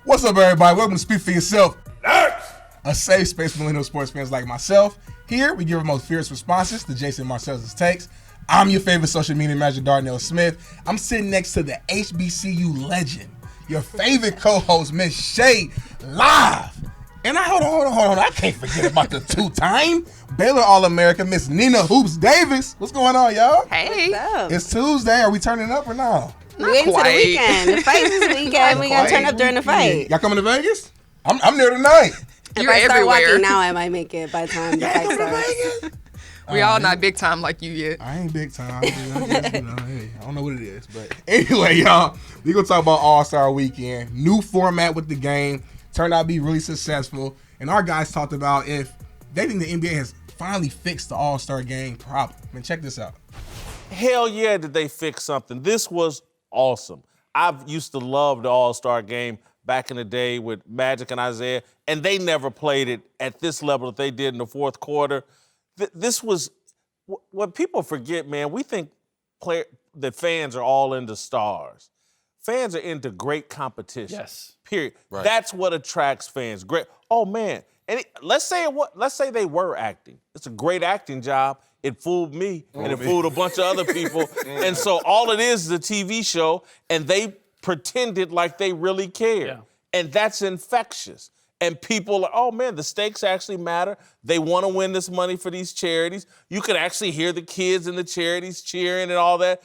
What's up, everybody? Welcome to Speak for Yourself. Next! A safe space for millennial sports fans like myself. Here, we give our most fierce responses to Jason Marcellus Takes. I'm your favorite social media manager, Darnell Smith. I'm sitting next to the HBCU legend, your favorite co-host, Miss Shay, live. And hold on. I can't forget about the two-time Baylor All-American, Miss Nina Hoops Davis. What's going on, y'all? Hey. What's up? It's Tuesday. Are we turning up or no? We're waiting till the weekend. The fight this weekend. We're going to turn up during the fight. Y'all coming to Vegas? I'm there tonight. You're if I start everywhere. walking now, I might make it by the time the fight starts. We all not big time like you yet. I ain't big time. Hey, I don't know what it is. But anyway, y'all, we going to talk about All-Star Weekend. New format with the game. Turned out to be really successful. And our guys talked about if they think the NBA has finally fixed the All-Star game problem. Man, check this out. Hell yeah, did they fix something. This was awesome. I've used to love the All-Star game back in the day with Magic and Isaiah, and they never played it at this level that they did in the fourth quarter. This was what people forget, man. We think that fans are all into stars. Fans are into great competition. Yes. Period. Right. That's what attracts fans. Great. Oh man. And let's say they were acting. It's a great acting job. It fooled me, and it fooled a bunch of other people. And so all it is a TV show, and they pretended like they really cared. Yeah. And that's infectious. And people are, oh man, the stakes actually matter. They want to win this money for these charities. You could actually hear the kids in the charities cheering and all that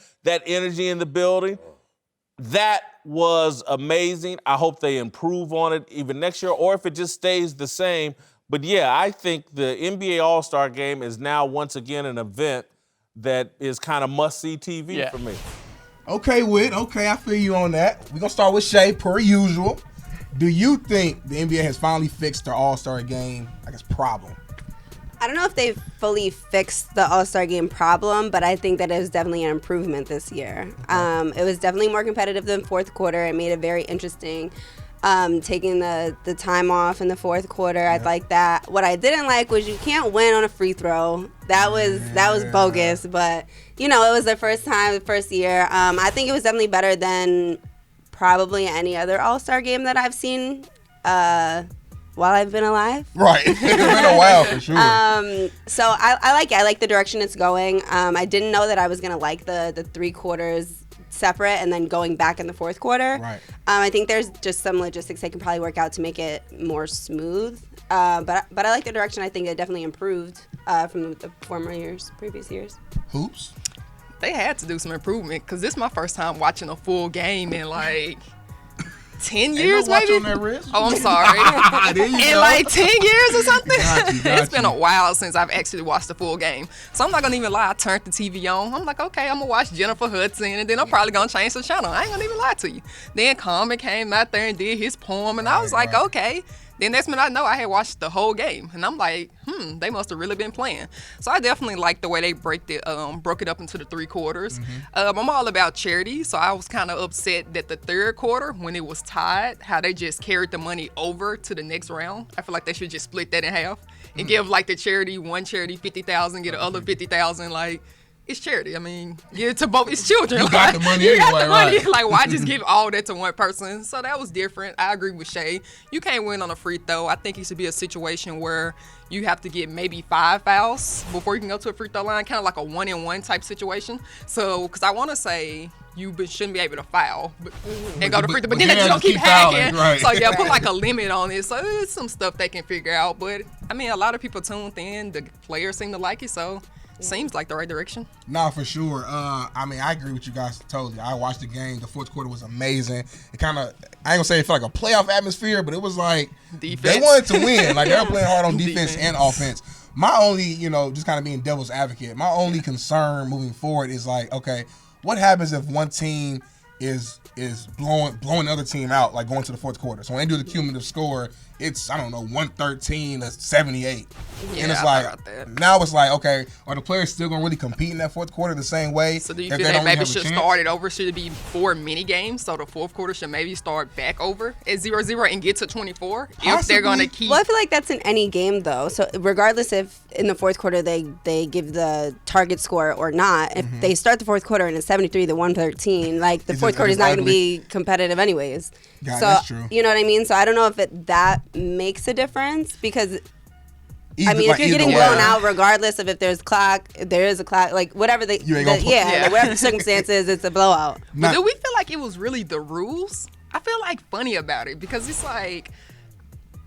energy in the building. That was amazing. I hope they improve on it even next year, or if it just stays the same. But yeah, I think the NBA All-Star Game is now once again an event that is kind of must-see TV for me. Okay, Whit. Okay, I feel you on that. We're going to start with Shay, per usual. Do you think the NBA has finally fixed their All-Star Game, problem? I don't know if they've fully fixed the All-Star Game problem, but I think that it was definitely an improvement this year. It was definitely more competitive than fourth quarter. It made it very interesting. Taking the time off in the fourth quarter, I like that. What I didn't like was you can't win on a free throw. That was bogus, but it was their first year. I think it was definitely better than probably any other All-Star game that I've seen while I've been alive. Right. It's been a while for sure. So I like it. I like the direction it's going. I didn't know that I was going to like the three quarters separate and then going back in the fourth quarter. Right. I think there's just some logistics they can probably work out to make it more smooth. But I like the direction. I think it definitely improved from the previous years. Hoops? They had to do some improvement because this is my first time watching a full game in like 10 years, maybe? On that wrist? Oh, I'm sorry. There you In go. like 10 years or something? Got It's been a while since I've actually watched the full game. So I'm not going to even lie. I turned the TV on. I'm like, okay, I'm going to watch Jennifer Hudson, and then I'm probably going to change the channel. I ain't going to even lie to you. Then Common came out there and did his poem, and I was like, okay. Then next minute I know I had watched the whole game. And I'm like, they must have really been playing. So I definitely like the way they broke it up into the three quarters. I'm all about charity, so I was kind of upset that the third quarter, when it was tied, how they just carried the money over to the next round. I feel like they should just split that in half and give like the charity, one charity $50,000, get the other $50,000, like. It's charity. I mean, give it to both his children. You got the money anyway, right? Like, why just give all that to one person? So that was different. I agree with Shay. You can't win on a free throw. I think it should be a situation where you have to get maybe 5 fouls before you can go to a free throw line, kind of like a 1-and-1 type situation. So, because I want to say you shouldn't be able to foul and go to free throw, but then they just don't keep hacking. Right. So, yeah, put like a limit on it. So, it's some stuff they can figure out. But, I mean, a lot of people tuned in. The players seem to like it, so. Seems like the right direction. Nah, for sure. I agree with you guys totally. I watched the game. The fourth quarter was amazing. It kind of, I ain't gonna say it felt like a playoff atmosphere, but it was like defense. They wanted to win. Like they were playing hard on defense and offense. My only, just kind of being devil's advocate, my only concern moving forward is like, okay, what happens if one team is blowing the other team out, like going to the fourth quarter? So when they do the cumulative score, it's, 113 to 78. Yeah, and it's now it's like, okay, are the players still going to really compete in that fourth quarter the same way? So do you feel that maybe should start it over? Should it be 4 mini games? So the fourth quarter should maybe start back over at 0-0 and get to 24? Possibly. If they're going to keep. Well, I feel like that's in any game, though. So regardless if in the fourth quarter they give the target score or not, if they start the fourth quarter and it's 73 to 113, like the fourth quarter is not going to to be competitive anyways. God, so that's true. you know what I mean. So I don't know if that makes a difference because. If you're getting blown out, regardless of if there is a clock, like whatever whatever the circumstances, it's a blowout. But do we feel like it was really the rules? I feel like funny about it because it's like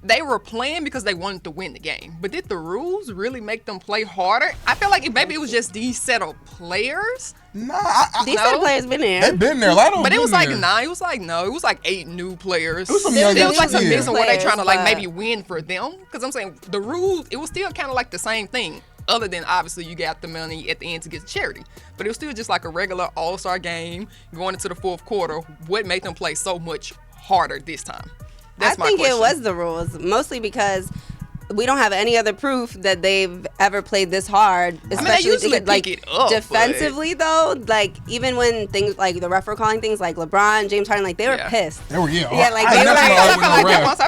they were playing because they wanted to win the game. But did the rules really make them play harder? I feel like maybe it was just these set of players. These set of players been there. They've been there. A lot of them. But it was like there. 9. It was like no. It was like 8 new players. It was some young It was like some yeah. mix where they trying to like maybe win for them. Because I'm saying the rules. It was still kind of like the same thing. Other than obviously you got the money at the end to get charity. But it was still just like a regular all-star game going into the fourth quarter. What made them play so much harder this time? That's my question. I think it was the rules, mostly because we don't have any other proof that they've ever played this hard, especially like defensively though. Like even when things like the ref were calling things like LeBron, James Harden, like they were pissed. They were like I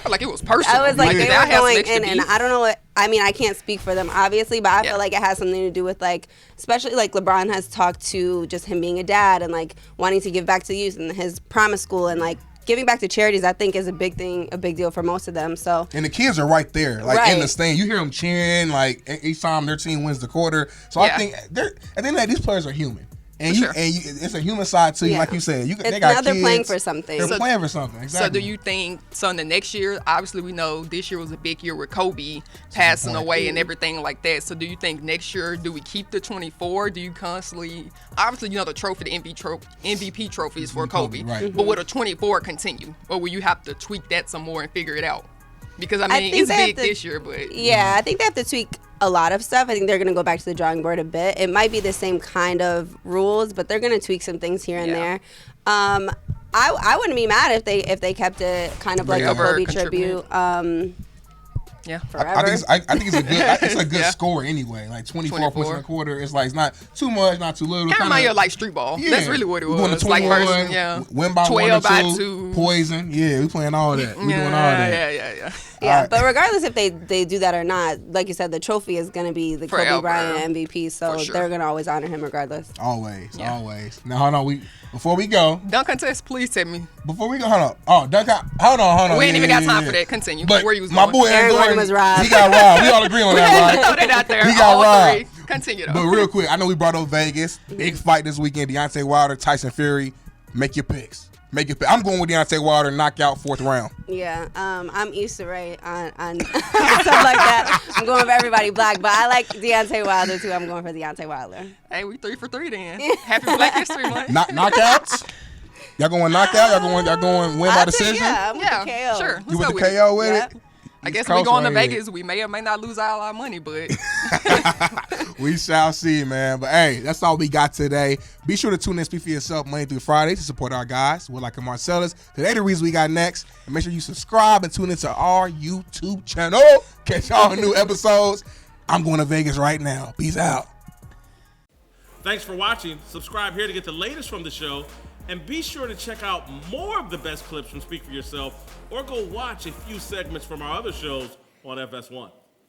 feel like it was personal. I was like they were going in, and beef. I don't know what. I mean, I can't speak for them obviously, but I feel like it has something to do with like, especially like LeBron has talked to just him being a dad and like wanting to give back to youth and his promise school and like. Giving back to charities, I think, is a big deal for most of them. So, and the kids are right there, like in the stand. You hear them cheering, like each time their team wins the quarter. So I think at the end of the day, these players are human, and it's a human side too. Like you said, they got kids. They're playing for something. They're playing for something. Exactly. So do you think? So in the next year, obviously we know this year was a big year with Kobe passing away and everything like that. So do you think next year do we keep the 24? Do you constantly? Obviously, you know the trophy, the MVP trophy is for Kobe, right? But will a 24 continue, or will you have to tweak that some more and figure it out? Because I mean, it's big this year, but yeah, I think they have to tweak a lot of stuff. I think they're going to go back to the drawing board a bit. It might be the same kind of rules, but they're going to tweak some things here and there. I wouldn't be mad if they kept it kind of like a Kobe tribute. Forever. I think it's a good score anyway. Like 24 points in a quarter. It's like it's not too much, not too little. Kind of remind you of like street ball. Yeah. That's really what it was. Going to 21, like win by 12 1 or by 2, 2. Poison. Yeah, we playing all that. We doing all that. Yeah, but regardless if they do that or not, like you said, the trophy is going to be the Kobe Bryant MVP, so they're going to always honor him regardless. Always. Now, hold on. Before we go. Dunk contest, please tell me. Before we go, hold on. Oh, dunk hold on. We ain't even got time for that. Continue. But where you was my going. boy Aaron Gordon was robbed. He got robbed. We all agree on that, right? Throw that out there. He got robbed. Continue, though. But real quick, I know we brought up Vegas. Big fight this weekend. Deontay Wilder, Tyson Fury. Make your picks. I'm going with Deontay Wilder, knockout 4th round. Yeah, I'm used to on stuff like that. I'm going for everybody black, but I like Deontay Wilder too. I'm going for Deontay Wilder. Hey, we 3 for 3 then. Happy Black History Month. Knockouts? Y'all going knockout? Y'all going win by decision? Yeah, I'm with the KO. Sure. You with the KO with it? I guess we going to Vegas. We may or may not lose all our money, but we shall see, man. But hey, that's all we got today. Be sure to tune in and speak for yourself Monday through Friday to support our guys, Whitlock and Marcellus. Today, the reason we got next. And make sure you subscribe and tune into our YouTube channel. Catch all new episodes. I'm going to Vegas right now. Peace out. Thanks for watching. Subscribe here to get the latest from the show. And be sure to check out more of the best clips from Speak For Yourself or go watch a few segments from our other shows on FS1.